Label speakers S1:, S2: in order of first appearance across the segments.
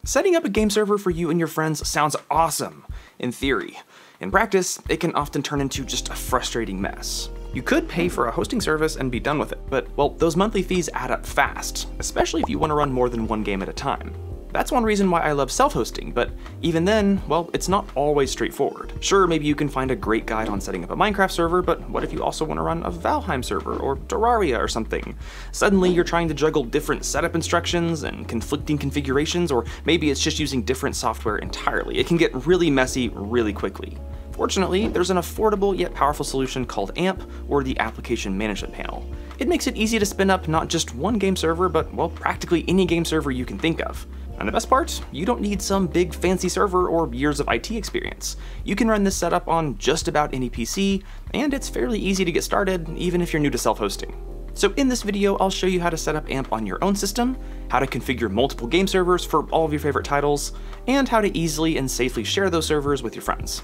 S1: Setting up a game server for you and your friends sounds awesome, in theory. In practice, it can often turn into just a frustrating mess. You could pay for a hosting service and be done with it, but, well, those monthly fees add up fast, especially if you want to run more than one game at a time. That's one reason why I love self-hosting, but even then, well, it's not always straightforward. Sure, maybe you can find a great guide on setting up a Minecraft server, but what if you also want to run a Valheim server or Terraria or something? Suddenly you're trying to juggle different setup instructions and conflicting configurations, or maybe it's just using different software entirely. It can get really messy really quickly. Fortunately, there's an affordable yet powerful solution called AMP, or the Application Management Panel. It makes it easy to spin up not just one game server, but, well, practically any game server you can think of. And the best part, you don't need some big fancy server or years of IT experience. You can run this setup on just about any PC, and it's fairly easy to get started, even if you're new to self-hosting. So in this video, I'll show you how to set up AMP on your own system, how to configure multiple game servers for all of your favorite titles, and how to easily and safely share those servers with your friends.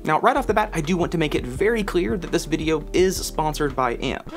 S1: Now, right off the bat, I do want to make it very clear that this video is sponsored by AMP.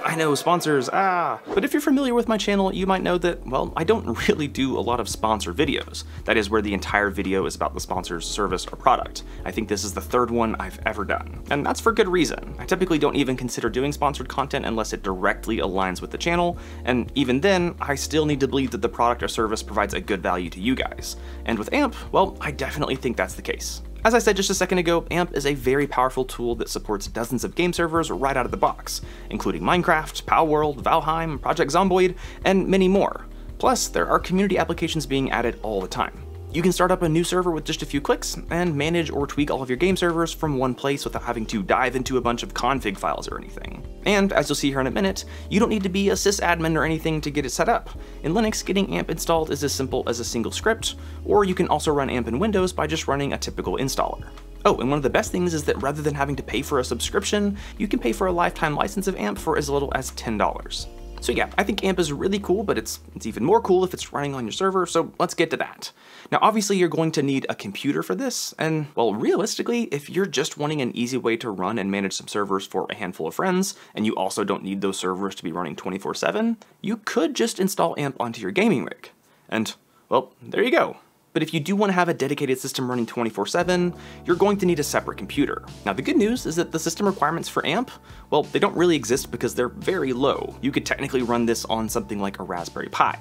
S1: I know, sponsors, But if you're familiar with my channel, you might know that, well, I don't really do a lot of sponsor videos. That is where the entire video is about the sponsor's service or product. I think this is the third one I've ever done. And that's for good reason. I typically don't even consider doing sponsored content unless it directly aligns with the channel, and even then, I still need to believe that the product or service provides a good value to you guys. And with AMP, well, I definitely think that's the case. As I said just a second ago, AMP is a very powerful tool that supports dozens of game servers right out of the box, including Minecraft, Palworld, Valheim, Project Zomboid, and many more. Plus, there are community applications being added all the time. You can start up a new server with just a few clicks, and manage or tweak all of your game servers from one place without having to dive into a bunch of config files or anything. And, as you'll see here in a minute, you don't need to be a sysadmin or anything to get it set up. In Linux, getting AMP installed is as simple as a single script, or you can also run AMP in Windows by just running a typical installer. Oh, and one of the best things is that rather than having to pay for a subscription, you can pay for a lifetime license of AMP for as little as $10. So yeah, I think AMP is really cool, but it's even more cool if it's running on your server, so let's get to that. Now obviously you're going to need a computer for this, and well, realistically, if you're just wanting an easy way to run and manage some servers for a handful of friends, and you also don't need those servers to be running 24/7, you could just install AMP onto your gaming rig. And, well, there you go. But if you do want to have a dedicated system running 24/7, you're going to need a separate computer. Now the good news is that the system requirements for AMP, well, they don't really exist because they're very low. You could technically run this on something like a Raspberry Pi.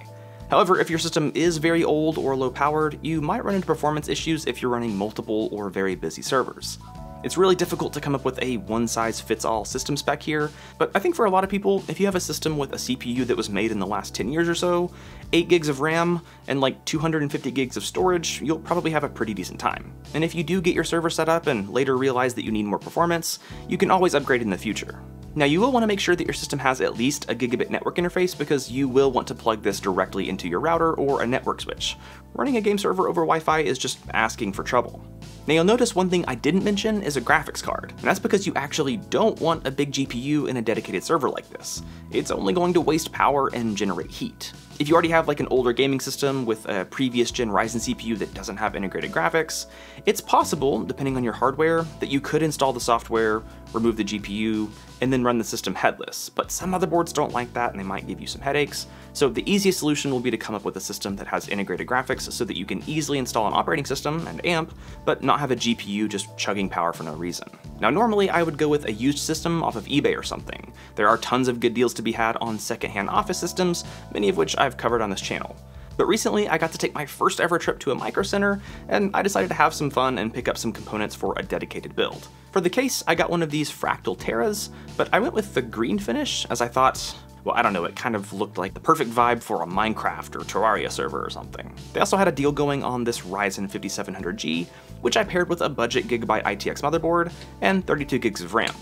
S1: However, if your system is very old or low powered, you might run into performance issues if you're running multiple or very busy servers. It's really difficult to come up with a one-size-fits-all system spec here, but I think for a lot of people, if you have a system with a CPU that was made in the last 10 years or so, 8 gigs of RAM, and like 250 gigs of storage, you'll probably have a pretty decent time. And if you do get your server set up and later realize that you need more performance, you can always upgrade in the future. Now you will want to make sure that your system has at least a gigabit network interface because you will want to plug this directly into your router or a network switch. Running a game server over Wi-Fi is just asking for trouble. Now you'll notice one thing I didn't mention is a graphics card, and that's because you actually don't want a big GPU in a dedicated server like this. It's only going to waste power and generate heat. If you already have like an older gaming system with a previous gen Ryzen CPU that doesn't have integrated graphics, it's possible, depending on your hardware, that you could install the software, remove the GPU, and then run the system headless. But some motherboards don't like that and they might give you some headaches. So the easiest solution will be to come up with a system that has integrated graphics so that you can easily install an operating system and AMP, but not have a GPU just chugging power for no reason. Now normally I would go with a used system off of eBay or something. There are tons of good deals to be had on secondhand office systems, many of which I've covered on this channel. But recently I got to take my first ever trip to a micro center, and I decided to have some fun and pick up some components for a dedicated build. For the case, I got one of these fractal Terras, but I went with the green finish as I thought, well, I don't know, it kind of looked like the perfect vibe for a Minecraft or Terraria server or something. They also had a deal going on this Ryzen 5700G, which I paired with a budget Gigabyte ITX motherboard and 32 gigs of RAM.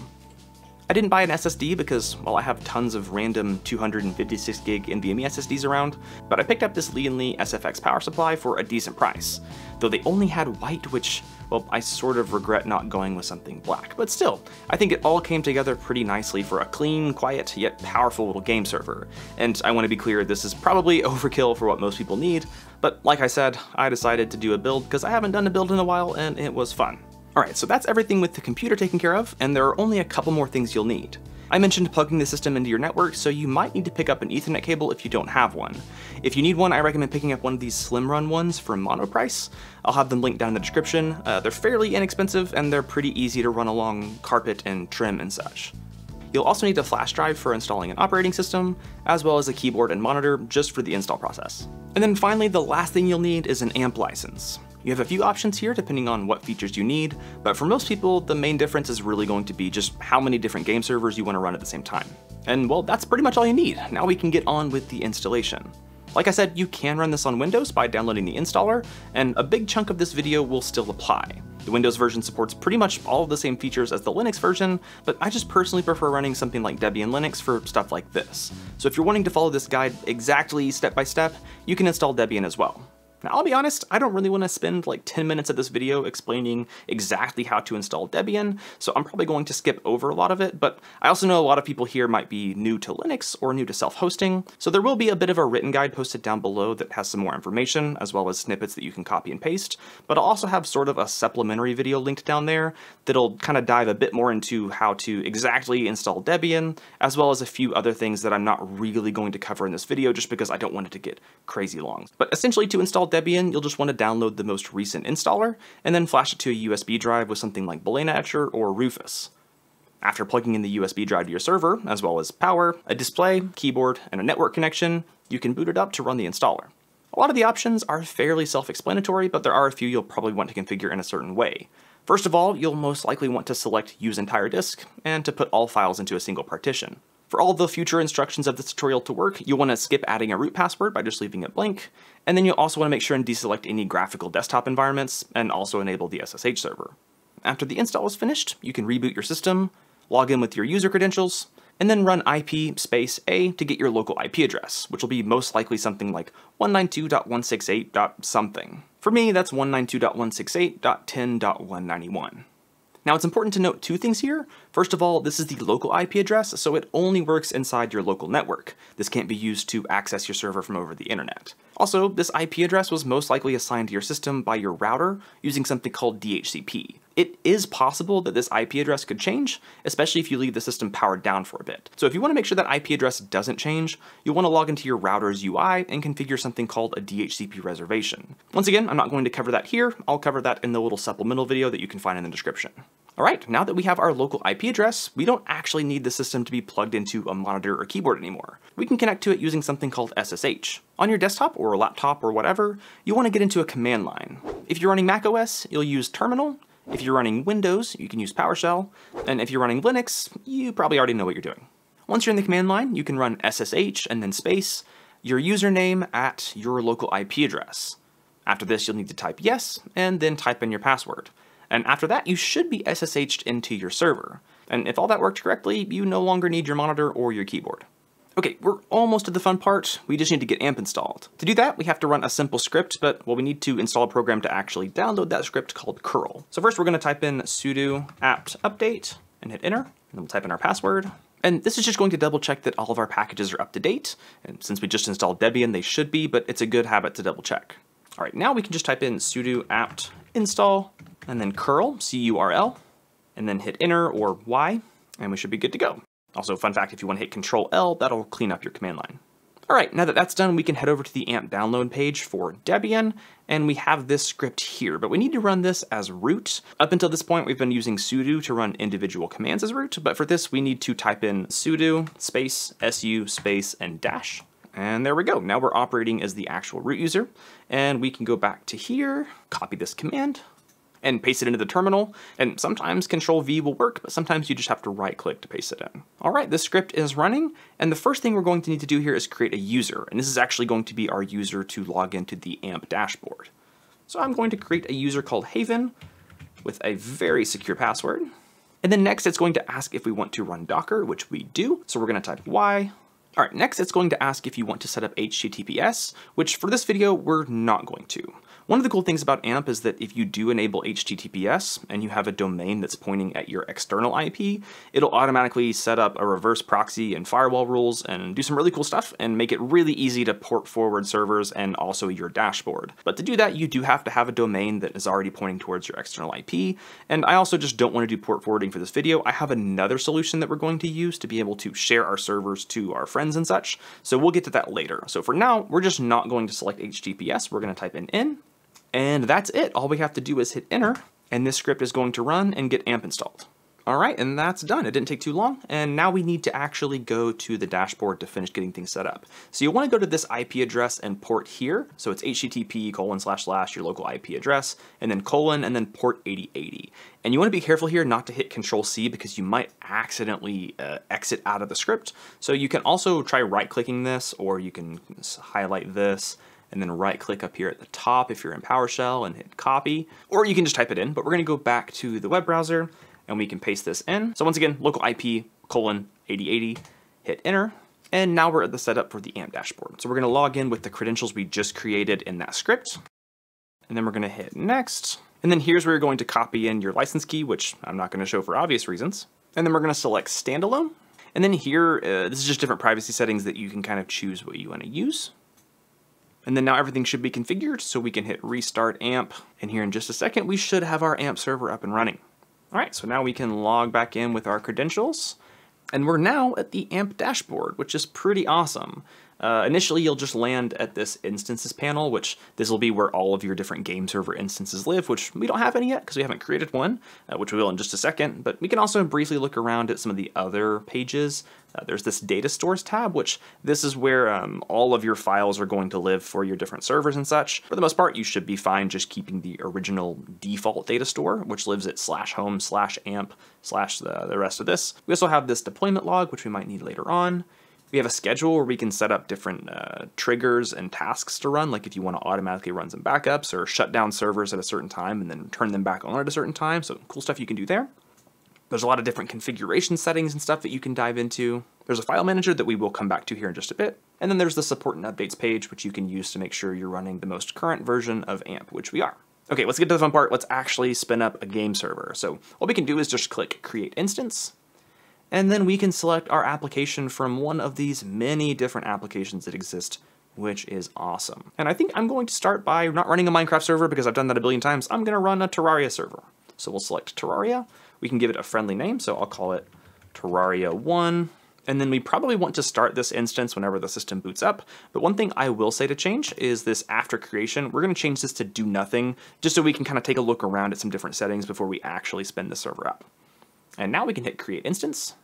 S1: I didn't buy an SSD because, well, I have tons of random 256 gig NVMe SSDs around, but I picked up this Lee & Lee SFX power supply for a decent price, though they only had white, which, well, I sort of regret not going with something black, but still, I think it all came together pretty nicely for a clean, quiet, yet powerful little game server. And I want to be clear, this is probably overkill for what most people need, but like I said, I decided to do a build because I haven't done a build in a while and it was fun. Alright, so that's everything with the computer taken care of, and there are only a couple more things you'll need. I mentioned plugging the system into your network, so you might need to pick up an Ethernet cable if you don't have one. If you need one, I recommend picking up one of these slim run ones for Monoprice. I'll have them linked down in the description. They're fairly inexpensive and they're pretty easy to run along carpet and trim and such. You'll also need a flash drive for installing an operating system, as well as a keyboard and monitor just for the install process. And then finally, the last thing you'll need is an AMP license. You have a few options here depending on what features you need, but for most people, the main difference is really going to be just how many different game servers you want to run at the same time. And well, that's pretty much all you need. Now we can get on with the installation. Like I said, you can run this on Windows by downloading the installer, and a big chunk of this video will still apply. The Windows version supports pretty much all of the same features as the Linux version, but I just personally prefer running something like Debian Linux for stuff like this. So if you're wanting to follow this guide exactly step by step, you can install Debian as well. Now, I'll be honest, I don't really want to spend like 10 minutes of this video explaining exactly how to install Debian, so I'm probably going to skip over a lot of it, but I also know a lot of people here might be new to Linux or new to self-hosting, so there will be a bit of a written guide posted down below that has some more information, as well as snippets that you can copy and paste, but I'll also have sort of a supplementary video linked down there that'll kind of dive a bit more into how to exactly install Debian, as well as a few other things that I'm not really going to cover in this video just because I don't want it to get crazy long. But essentially, to install Debian, you'll just want to download the most recent installer, and then flash it to a USB drive with something like Balena Etcher or Rufus. After plugging in the USB drive to your server, as well as power, a display, keyboard, and a network connection, you can boot it up to run the installer. A lot of the options are fairly self-explanatory, but there are a few you'll probably want to configure in a certain way. First of all, you'll most likely want to select Use Entire Disk, and to put all files into a single partition. For all the future instructions of this tutorial to work, you'll want to skip adding a root password by just leaving it blank, and then you'll also want to make sure and deselect any graphical desktop environments, and also enable the SSH server. After the install is finished, you can reboot your system, log in with your user credentials, and then run IP space A to get your local IP address, which will be most likely something like 192.168.something. For me, that's 192.168.10.191. Now, it's important to note two things here. First of all, this is the local IP address, so it only works inside your local network. This can't be used to access your server from over the internet. Also, this IP address was most likely assigned to your system by your router using something called DHCP. It is possible that this IP address could change, especially if you leave the system powered down for a bit. So if you want to make sure that IP address doesn't change, you'll want to log into your router's UI and configure something called a DHCP reservation. Once again, I'm not going to cover that here. I'll cover that in the little supplemental video that you can find in the description. Alright, now that we have our local IP address, we don't actually need the system to be plugged into a monitor or keyboard anymore. We can connect to it using something called SSH. On your desktop or laptop or whatever, you want to get into a command line. If you're running macOS, you'll use Terminal. If you're running Windows, you can use PowerShell. And if you're running Linux, you probably already know what you're doing. Once you're in the command line, you can run SSH and then space your username at your local IP address. After this, you'll need to type yes, and then type in your password. And after that, you should be SSH'd into your server. And if all that worked correctly, you no longer need your monitor or your keyboard. Okay, we're almost at the fun part. We just need to get AMP installed. To do that, we have to run a simple script, but well, we need to install a program to actually download that script called curl. So first we're gonna type in sudo apt update and hit enter, and then we'll type in our password. And this is just going to double check that all of our packages are up to date. And since we just installed Debian, they should be, but it's a good habit to double check. All right, now we can just type in sudo apt install, and then curl, C-U-R-L, and then hit enter or Y, and we should be good to go. Also, fun fact, if you want to hit Control-L, that'll clean up your command line. All right, now that that's done, we can head over to the AMP download page for Debian, and we have this script here, but we need to run this as root. Up until this point, we've been using sudo to run individual commands as root, but for this, we need to type in sudo space su space and dash. And there we go. Now we're operating as the actual root user, and we can go back to here, copy this command, and paste it into the terminal, and sometimes Control-V will work, but sometimes you just have to right-click to paste it in. All right, this script is running, and the first thing we're going to need to do here is create a user, and this is actually going to be our user to log into the AMP dashboard. So I'm going to create a user called Haven with a very secure password, and then next it's going to ask if we want to run Docker, which we do, so we're going to type Y. All right, next it's going to ask if you want to set up HTTPS, which for this video, we're not going to. One of the cool things about AMP is that if you do enable HTTPS and you have a domain that's pointing at your external IP, it'll automatically set up a reverse proxy and firewall rules and do some really cool stuff and make it really easy to port forward servers and also your dashboard. But to do that, you do have to have a domain that is already pointing towards your external IP, and I also just don't want to do port forwarding for this video. I have another solution that we're going to use to be able to share our servers to our friends and such, so we'll get to that later. So for now, we're just not going to select HTTPS, we're going to type in, and that's it. All we have to do is hit enter, and this script is going to run and get AMP installed. All right, and that's done. It didn't take too long, and now we need to actually go to the dashboard to finish getting things set up. So you'll want to go to this IP address and port here. So it's http:// your local IP address, and then colon, and then port 8080. And you want to be careful here not to hit Control-C because you might accidentally exit out of the script. So you can also try right-clicking this, or you can highlight this, and then right-click up here at the top if you're in PowerShell and hit copy, or you can just type it in, but we're going to go back to the web browser, and we can paste this in. So once again, local IP, colon, 8080, hit enter, and now we're at the setup for the AMP dashboard. So we're going to log in with the credentials we just created in that script, and then we're going to hit next, and then here's where you're going to copy in your license key, which I'm not going to show for obvious reasons, and then we're going to select standalone, and then here, this is just different privacy settings that you can kind of choose what you want to use. And then now everything should be configured, so we can hit restart AMP, and here in just a second, we should have our AMP server up and running. All right, so now we can log back in with our credentials, and we're now at the AMP dashboard, which is pretty awesome. Initially, you'll just land at this instances panel, which this will be where all of your different game server instances live, which we don't have any yet because we haven't created one, which we will in just a second. But we can also briefly look around at some of the other pages. There's this data stores tab, which this is where all of your files are going to live for your different servers and such. For the most part, you should be fine just keeping the original default data store, which lives at /home/amp/ the rest of this. We also have this deployment log, which we might need later on. We have a schedule where we can set up different triggers and tasks to run, like if you want to automatically run some backups or shut down servers at a certain time and then turn them back on at a certain time. So cool stuff you can do there. There's a lot of different configuration settings and stuff that you can dive into. There's a file manager that we will come back to here in just a bit. And then there's the support and updates page, which you can use to make sure you're running the most current version of AMP, which we are. Okay, let's get to the fun part. Let's actually spin up a game server. So what we can do is just click Create Instance, and then we can select our application from one of these many different applications that exist, which is awesome. And I think I'm going to start by not running a Minecraft server because I've done that a billion times. I'm going to run a Terraria server. So we'll select Terraria. We can give it a friendly name, so I'll call it Terraria 1. And then we probably want to start this instance whenever the system boots up. But one thing I will say to change is this after creation. We're going to change this to do nothing, just so we can kind of take a look around at some different settings before we actually spin the server up. And now we can hit Create Instance.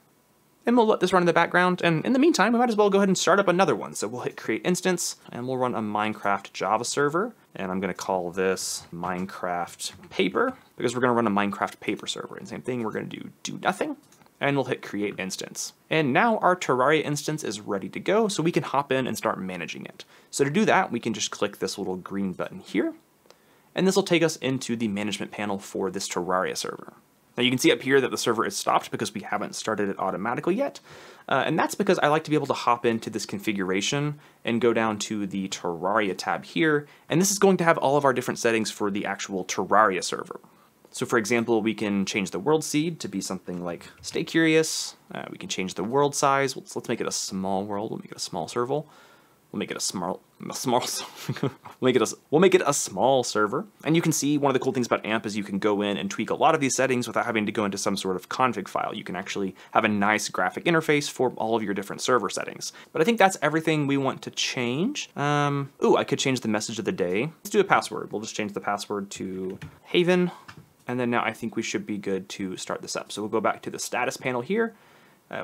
S1: And we'll let this run in the background, and in the meantime, we might as well go ahead and start up another one. So we'll hit Create Instance, and we'll run a Minecraft Java server, and I'm going to call this Minecraft Paper, because we're going to run a Minecraft Paper server. And same thing, we're going to do nothing, and we'll hit Create Instance. And now our Terraria instance is ready to go, so we can hop in and start managing it. So to do that, we can just click this little green button here, and this will take us into the management panel for this Terraria server. Now you can see up here that the server is stopped because we haven't started it automatically yet. And that's because I like to be able to hop into this configuration and go down to the Terraria tab here. And this is going to have all of our different settings for the actual Terraria server. So for example, we can change the world seed to be something like Stay Curious. We can change the world size. Let's make it a small world. We'll make it a small server. We'll make it a small server. And you can see one of the cool things about AMP is you can go in and tweak a lot of these settings without having to go into some sort of config file. You can actually have a nice graphic interface for all of your different server settings. But I think that's everything we want to change. Ooh, I could change the message of the day. Let's do a password. We'll just change the password to Haven. And then now I think we should be good to start this up. So we'll go back to the status panel here.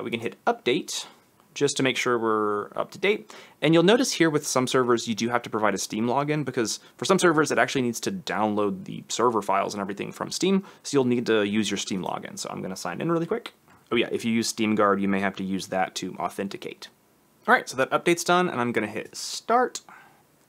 S1: We can hit update, just to make sure we're up to date. And you'll notice here with some servers, you do have to provide a Steam login because for some servers, it actually needs to download the server files and everything from Steam. So you'll need to use your Steam login. So I'm going to sign in really quick. Oh yeah, if you use SteamGuard, you may have to use that to authenticate. All right, so that update's done and I'm going to hit start.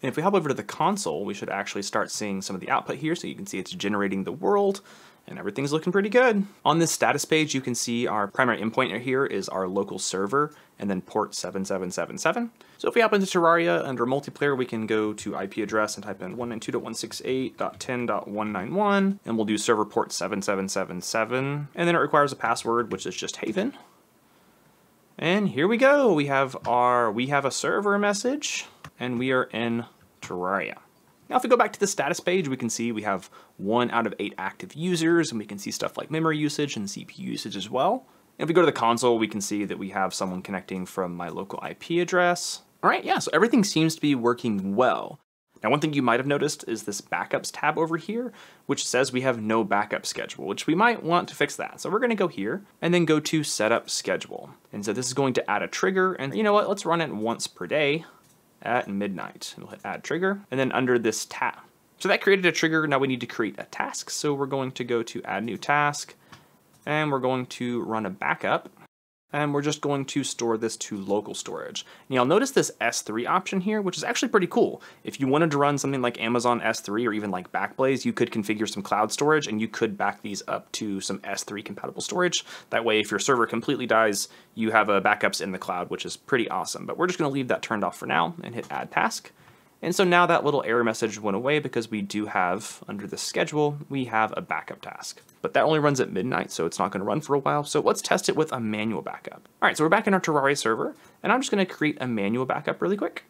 S1: And if we hop over to the console, we should actually start seeing some of the output here. So you can see it's generating the world and everything's looking pretty good. On this status page, you can see our primary endpoint here is our local server and then port 7777. So if we hop into Terraria under multiplayer, we can go to IP address and type in 192.168.10.191, and we'll do server port 7777. And then it requires a password, which is just Haven. And here we go. We have a server message, and we are in Terraria. Now, if we go back to the status page, we can see we have 1 out of 8 active users, and we can see stuff like memory usage and CPU usage as well. And if we go to the console, we can see that we have someone connecting from my local IP address. All right, yeah, so everything seems to be working well. Now, one thing you might have noticed is this backups tab over here, which says we have no backup schedule, which we might want to fix that. So we're gonna go here and then go to setup schedule. And so this is going to add a trigger, and you know what, let's run it once per day at midnight. And we'll hit add trigger, and then under this tab. So that created a trigger. Now we need to create a task. So we're going to go to add new task, and we're going to run a backup, and we're just going to store this to local storage. And you'll notice this S3 option here, which is actually pretty cool. If you wanted to run something like Amazon S3 or even like Backblaze, you could configure some cloud storage and you could back these up to some S3 compatible storage. That way, if your server completely dies, you have backups in the cloud, which is pretty awesome. But we're just gonna leave that turned off for now and hit add task. And so now that little error message went away because we do have, under the schedule, we have a backup task. But that only runs at midnight, so it's not gonna run for a while. So let's test it with a manual backup. All right, so we're back in our Terraria server, and I'm just gonna create a manual backup really quick.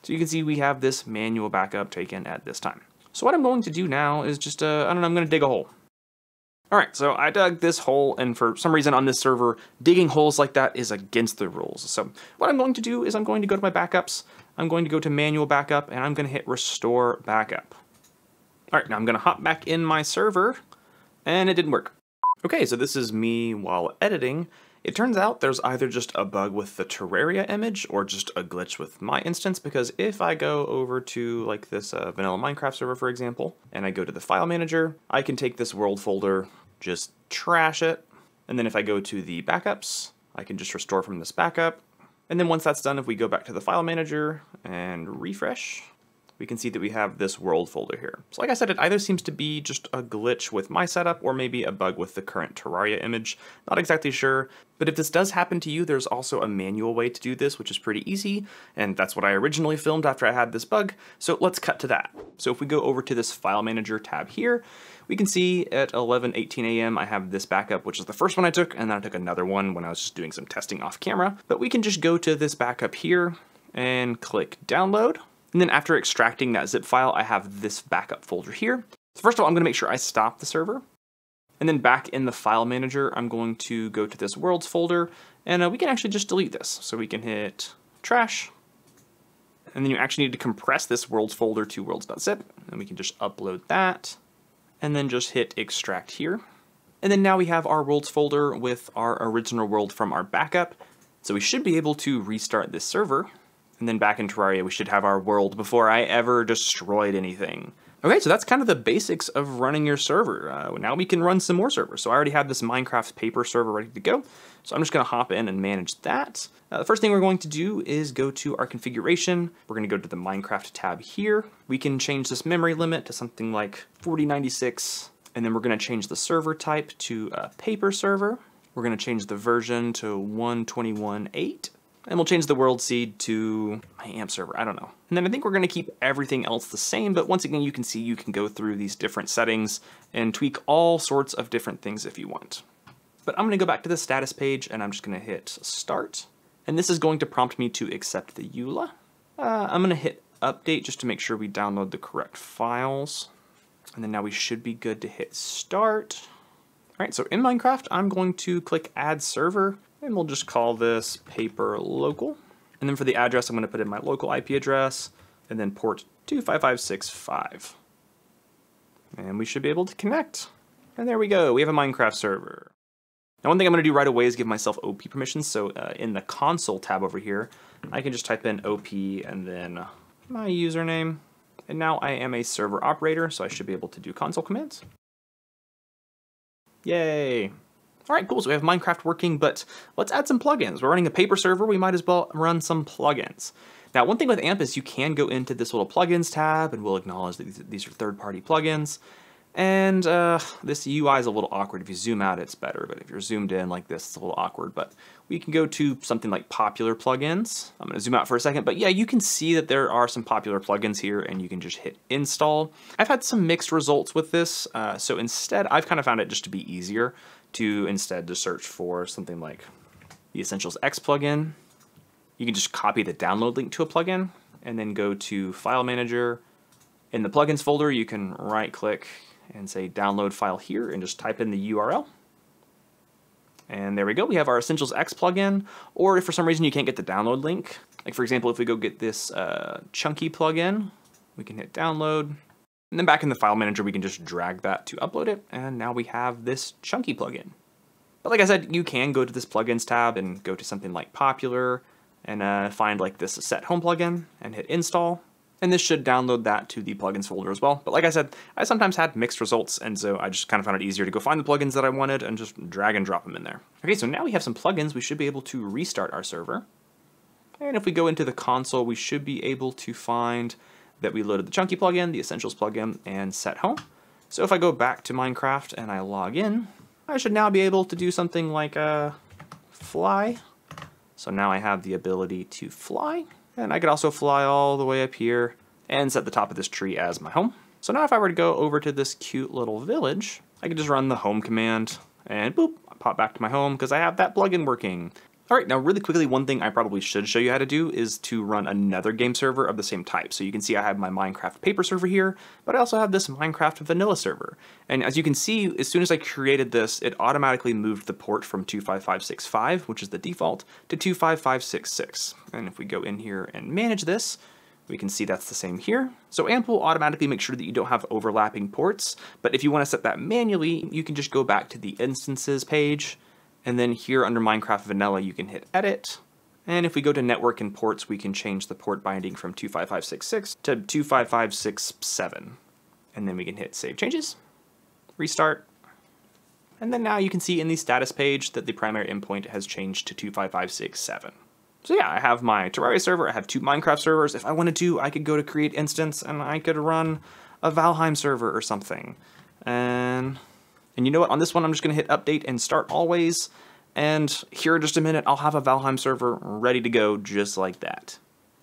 S1: So you can see we have this manual backup taken at this time. So what I'm going to do now is just, I don't know, I'm gonna dig a hole. All right, so I dug this hole, and for some reason on this server, digging holes like that is against the rules. So what I'm going to do is I'm going to go to my backups, I'm going to go to manual backup, and I'm gonna hit restore backup. All right, now I'm gonna hop back in my server, and it didn't work. Okay, so this is me while editing. It turns out there's either just a bug with the Terraria image or just a glitch with my instance, because if I go over to like this vanilla Minecraft server, for example, and I go to the file manager, I can take this world folder, just trash it. And then if I go to the backups, I can just restore from this backup. And then once that's done, if we go back to the file manager and refresh, we can see that we have this world folder here. So like I said, it either seems to be just a glitch with my setup or maybe a bug with the current Terraria image. Not exactly sure, but if this does happen to you, there's also a manual way to do this, which is pretty easy. And that's what I originally filmed after I had this bug. So let's cut to that. So if we go over to this file manager tab here, we can see at 11:18 a.m. I have this backup, which is the first one I took, and then I took another one when I was just doing some testing off camera. But we can just go to this backup here and click download. And then after extracting that zip file, I have this backup folder here. So first of all, I'm gonna make sure I stop the server. And then back in the file manager, I'm going to go to this worlds folder, and we can actually just delete this. So we can hit trash. And then you actually need to compress this worlds folder to worlds.zip, and we can just upload that. And then just hit extract here. And then now we have our worlds folder with our original world from our backup. So we should be able to restart this server. And then back in Terraria, we should have our world before I ever destroyed anything. Okay, so that's kind of the basics of running your server. Now we can run some more servers. So I already have this Minecraft paper server ready to go. So I'm just gonna hop in and manage that. The first thing we're going to do is go to our configuration. We're gonna go to the Minecraft tab here. We can change this memory limit to something like 4096. And then we're gonna change the server type to a paper server. We're gonna change the version to 121.8. And we'll change the world seed to my AMP server, I don't know. And then I think we're gonna keep everything else the same, but once again, you can see you can go through these different settings and tweak all sorts of different things if you want. But I'm gonna go back to the status page and I'm just gonna hit start. And this is going to prompt me to accept the EULA. I'm gonna hit update just to make sure we download the correct files. And then now we should be good to hit start. All right, so in Minecraft, I'm going to click add server. And we'll just call this paper local. And then for the address, I'm gonna put in my local IP address and then port 25565. And we should be able to connect. And there we go, we have a Minecraft server. Now one thing I'm gonna do right away is give myself OP permissions. So in the console tab over here, I can just type in OP and then my username. And now I am a server operator, so I should be able to do console commands. Yay. All right, cool, so we have Minecraft working, but let's add some plugins. We're running a paper server, we might as well run some plugins. Now, one thing with AMP is you can go into this little plugins tab, and we'll acknowledge that these are third-party plugins. And this UI is a little awkward. If you zoom out, it's better, but if you're zoomed in like this, it's a little awkward. But we can go to something like popular plugins. I'm gonna zoom out for a second, but yeah, you can see that there are some popular plugins here, and you can just hit install. I've had some mixed results with this, so instead, I've kind of found it just to be easier to instead to search for something like the Essentials X plugin. You can just copy the download link to a plugin, and then go to File Manager. In the plugins folder, you can right-click and say download file here, and just type in the URL. And there we go, we have our Essentials X plugin. Or if for some reason you can't get the download link, like for example, if we go get this chunky plugin, we can hit download. And then back in the file manager, we can just drag that to upload it. And now we have this chunky plugin. But like I said, you can go to this plugins tab and go to something like popular and find like this set home plugin and hit install. And this should download that to the plugins folder as well. But like I said, I sometimes had mixed results, and so I just kind of found it easier to go find the plugins that I wanted and just drag and drop them in there. Okay, so now we have some plugins. We should be able to restart our server. And if we go into the console, we should be able to find that we loaded the chunky plugin, the Essentials plugin, and set home. So if I go back to Minecraft and I log in, I should now be able to do something like fly. So now I have the ability to fly. And I could also fly all the way up here and set the top of this tree as my home. So now if I were to go over to this cute little village, I could just run the home command and boop, pop back to my home because I have that plugin working. All right, now really quickly, one thing I probably should show you how to do is to run another game server of the same type. So you can see I have my Minecraft paper server here, but I also have this Minecraft vanilla server. And as you can see, as soon as I created this, it automatically moved the port from 25565, which is the default, to 25566. And if we go in here and manage this, we can see that's the same here. So AMP will automatically make sure that you don't have overlapping ports, but if you want to set that manually, you can just go back to the instances page. And then here under Minecraft Vanilla, you can hit Edit. And if we go to Network and Ports, we can change the port binding from 25566 to 25567. And then we can hit Save Changes, Restart. And then now you can see in the status page that the primary endpoint has changed to 25567. So yeah, I have my Terraria server, I have 2 Minecraft servers. If I wanted to, I could go to Create Instance and I could run a Valheim server or something. And you know what, on this one I'm just gonna hit update and start always, and here in just a minute I'll have a Valheim server ready to go just like that.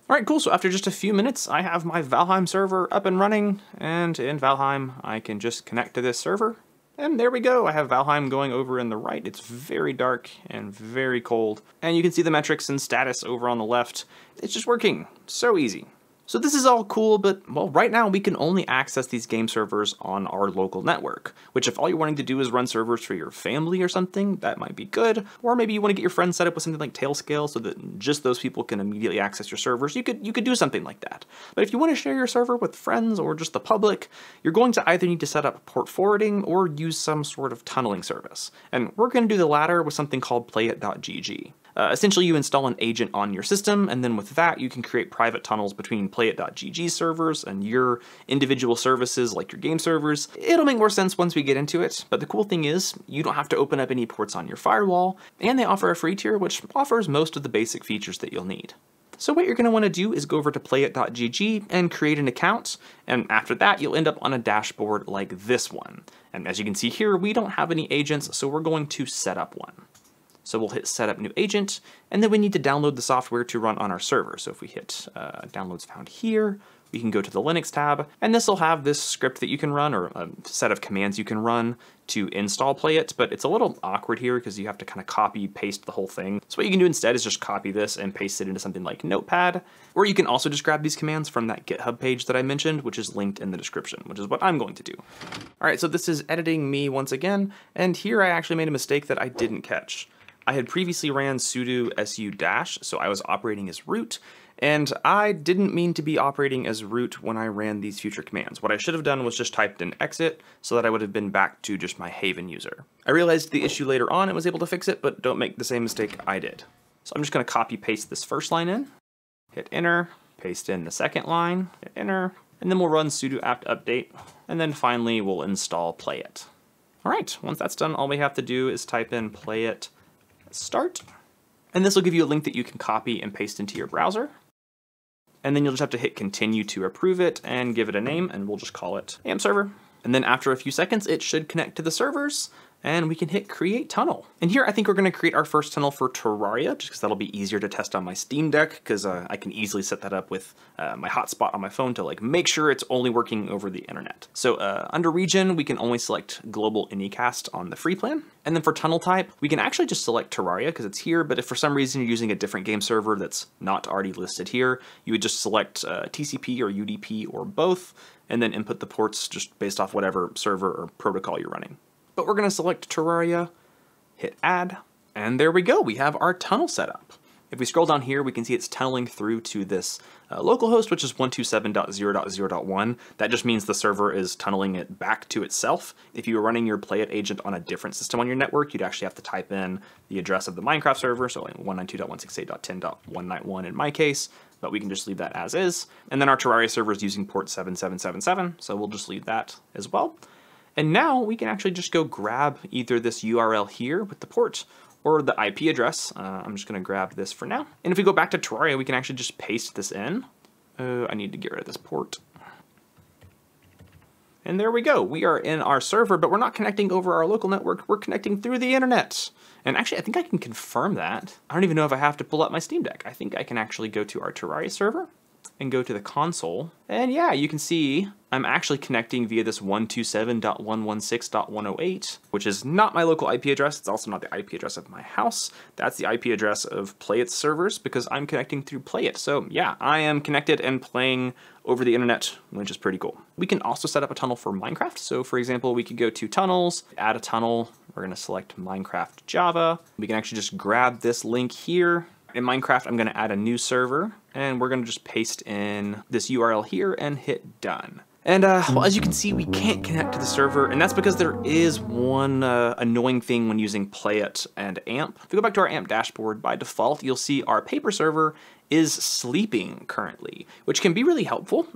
S1: Alright, cool, so after just a few minutes I have my Valheim server up and running, and in Valheim I can just connect to this server, and there we go, I have Valheim going over in the right. It's very dark and very cold, and you can see the metrics and status over on the left. It's just working, so easy. So this is all cool, but well, right now we can only access these game servers on our local network, which if all you're wanting to do is run servers for your family or something, that might be good. Or maybe you want to get your friends set up with something like Tailscale so that just those people can immediately access your servers. You could do something like that. But if you want to share your server with friends or just the public, you're going to either need to set up port forwarding or use some sort of tunneling service. And we're going to do the latter with something called Playit.gg. Essentially, you install an agent on your system, and then with that, you can create private tunnels between Playit.gg servers and your individual services like your game servers. It'll make more sense once we get into it, but the cool thing is, you don't have to open up any ports on your firewall, and they offer a free tier which offers most of the basic features that you'll need. So what you're going to want to do is go over to Playit.gg and create an account, and after that, you'll end up on a dashboard like this one. And as you can see here, we don't have any agents, so we're going to set up one. So we'll hit Set Up New Agent, and then we need to download the software to run on our server. So if we hit Downloads Found here, we can go to the Linux tab, and this will have this script that you can run, or a set of commands you can run to install Playit, but it's a little awkward here because you have to kind of copy, paste the whole thing. So what you can do instead is just copy this and paste it into something like Notepad, or you can also just grab these commands from that GitHub page that I mentioned, which is linked in the description, which is what I'm going to do. All right, so this is editing me once again, and here I actually made a mistake that I didn't catch. I had previously ran sudo su-, so I was operating as root, and I didn't mean to be operating as root when I ran these future commands. What I should have done was just typed in exit so that I would have been back to just my Haven user. I realized the issue later on and was able to fix it, but don't make the same mistake I did. So I'm just going to copy paste this first line in, hit enter, paste in the second line, hit enter, and then we'll run sudo apt update, and then finally we'll install Playit. All right, once that's done, all we have to do is type in Playit start, and this will give you a link that you can copy and paste into your browser, and then you'll just have to hit continue to approve it and give it a name, and we'll just call it AMP server. And then after a few seconds, it should connect to the servers, and we can hit create tunnel. And here I think we're gonna create our first tunnel for Terraria, just because that'll be easier to test on my Steam Deck, because I can easily set that up with my hotspot on my phone to like make sure it's only working over the internet. So under region, we can only select global anycast on the free plan. And then for tunnel type, we can actually just select Terraria because it's here, but if for some reason you're using a different game server that's not already listed here, you would just select TCP or UDP or both, and then input the ports just based off whatever server or protocol you're running. But we're gonna select Terraria, hit add, and there we go, we have our tunnel set up. If we scroll down here, we can see it's tunneling through to this localhost, which is 127.0.0.1. That just means the server is tunneling it back to itself. If you were running your Playit agent on a different system on your network, you'd actually have to type in the address of the Minecraft server, so 192.168.10.191 in my case, but we can just leave that as is. And then our Terraria server is using port 7777, so we'll just leave that as well. And now we can actually just go grab either this URL here with the port or the IP address. I'm just gonna grab this for now. And if we go back to Terraria, we can actually just paste this in. I need to get rid of this port. And there we go. We are in our server, but we're not connecting over our local network. We're connecting through the internet. And actually, I think I can confirm that. I don't even know if I have to pull up my Steam Deck. I think I can actually go to our Terraria server and go to the console. And yeah, you can see I'm actually connecting via this 127.116.108, which is not my local IP address. It's also not the IP address of my house. That's the IP address of Playit's servers because I'm connecting through Playit. So yeah, I am connected and playing over the internet, which is pretty cool. We can also set up a tunnel for Minecraft. So for example, we could go to tunnels, add a tunnel. We're gonna select Minecraft Java. We can actually just grab this link here. In Minecraft, I'm gonna add a new server and we're gonna just paste in this URL here and hit done. And well, as you can see, we can't connect to the server, and that's because there is one annoying thing when using Playit and AMP. If we go back to our AMP dashboard, by default, you'll see our paper server is sleeping currently, which can be really helpful.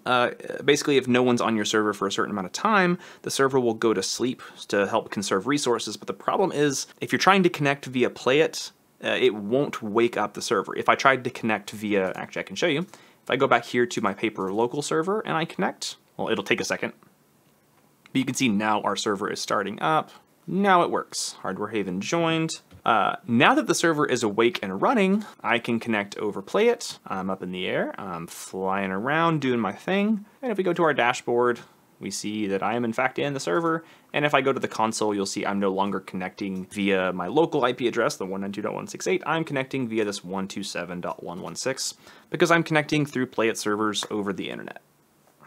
S1: Basically, if no one's on your server for a certain amount of time, the server will go to sleep to help conserve resources. But the problem is, if you're trying to connect via Playit, it won't wake up the server. If I tried to connect via, actually I can show you, if I go back here to my paper local server and I connect, well, it'll take a second, but you can see now our server is starting up. Now it works. Hardware Haven joined. Now that the server is awake and running, I can connect over Playit. I'm up in the air, I'm flying around doing my thing. And if we go to our dashboard, we see that I am in fact in the server. And if I go to the console, you'll see I'm no longer connecting via my local IP address, the 192.168. I'm connecting via this 127.116 because I'm connecting through Playit servers over the internet.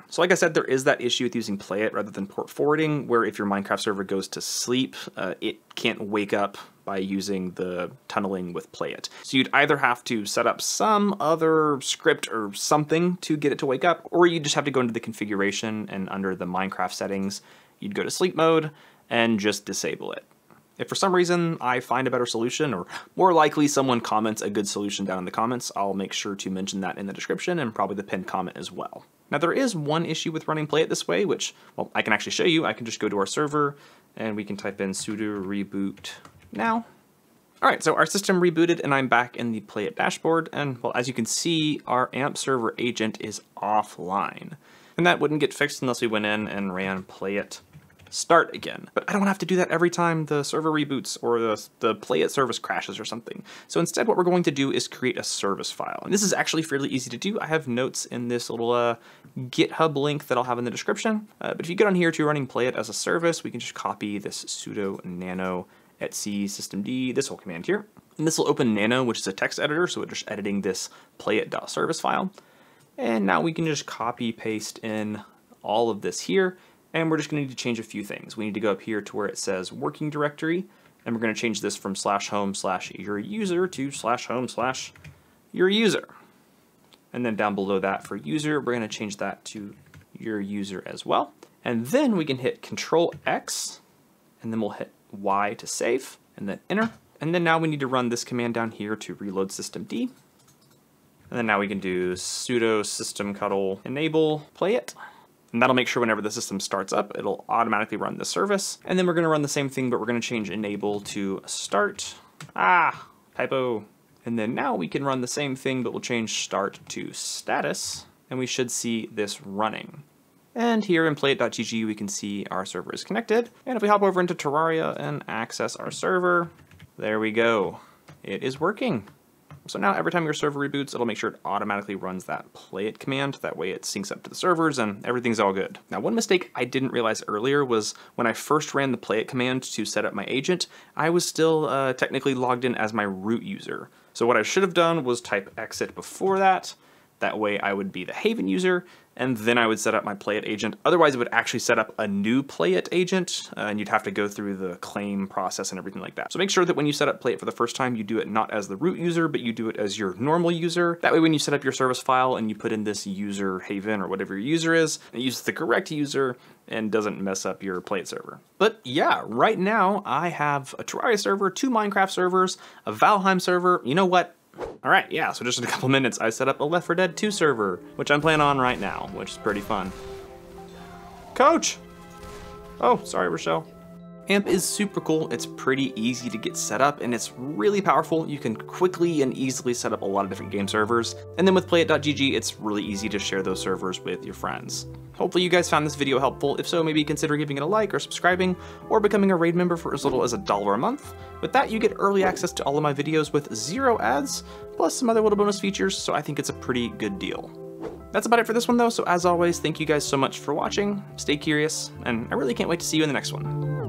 S1: So like I said, there is that issue with using Playit rather than port forwarding, where if your Minecraft server goes to sleep, it can't wake up by using the tunneling with Playit. So you'd either have to set up some other script or something to get it to wake up, or you just have to go into the configuration and under the Minecraft settings, you'd go to sleep mode and just disable it. If for some reason I find a better solution, or more likely someone comments a good solution down in the comments, I'll make sure to mention that in the description and probably the pinned comment as well. Now there is one issue with running Playit this way, which, well, I can actually show you. I can just go to our server and we can type in sudo reboot now. All right, so our system rebooted and I'm back in the Playit dashboard. And well, as you can see, our AMP server agent is offline. And that wouldn't get fixed unless we went in and ran Playit start again. But I don't have to do that every time the server reboots or the Playit service crashes or something. So instead what we're going to do is create a service file. And this is actually fairly easy to do. I have notes in this little GitHub link that I'll have in the description. But if you get on here to running Playit as a service, we can just copy this sudo nano etc systemd, this whole command here. And this will open nano, which is a text editor. So we're just editing this playit.service file. And now we can just copy paste in all of this here. And we're just going to need to change a few things. We need to go up here to where it says working directory, and we're going to change this from /home/your-user to /home/your-user. And then down below that for user, we're going to change that to your user as well. And then we can hit Control X, and then we'll hit Y to save, and then enter. And then now we need to run this command down here to reload systemd. And then now we can do sudo systemctl enable Playit. And that'll make sure whenever the system starts up, it'll automatically run the service. And then we're gonna run the same thing, but we're gonna change enable to start. Typo. And then now we can run the same thing, but we'll change start to status, and we should see this running. And here in Playit.gg, we can see our server is connected. And if we hop over into Terraria and access our server, there we go. It is working. So now every time your server reboots, it'll make sure it automatically runs that Playit command. That way it syncs up to the servers and everything's all good. Now, one mistake I didn't realize earlier was when I first ran the Playit command to set up my agent, I was still technically logged in as my root user. So what I should have done was type exit before that. That way I would be the Haven user, and then I would set up my Playit agent. Otherwise, it would actually set up a new Playit agent, and you'd have to go through the claim process and everything like that. So make sure that when you set up Playit for the first time, you do it not as the root user, but you do it as your normal user. That way, when you set up your service file and you put in this user Haven or whatever your user is, it uses the correct user and doesn't mess up your Playit server. But yeah, right now I have a Terraria server, 2 Minecraft servers, a Valheim server. You know what? All right, yeah, so just in a couple minutes, I set up a Left 4 Dead 2 server, which I'm playing on right now, which is pretty fun. Coach! Oh, sorry, Rochelle. AMP is super cool. It's pretty easy to get set up, and it's really powerful. You can quickly and easily set up a lot of different game servers. And then with Playit.gg, it's really easy to share those servers with your friends. Hopefully you guys found this video helpful. If so, maybe consider giving it a like or subscribing, or becoming a raid member for as little as $1 a month. With that, you get early access to all of my videos with 0 ads, plus some other little bonus features, so I think it's a pretty good deal. That's about it for this one though, so as always, thank you guys so much for watching, stay curious, and I really can't wait to see you in the next one.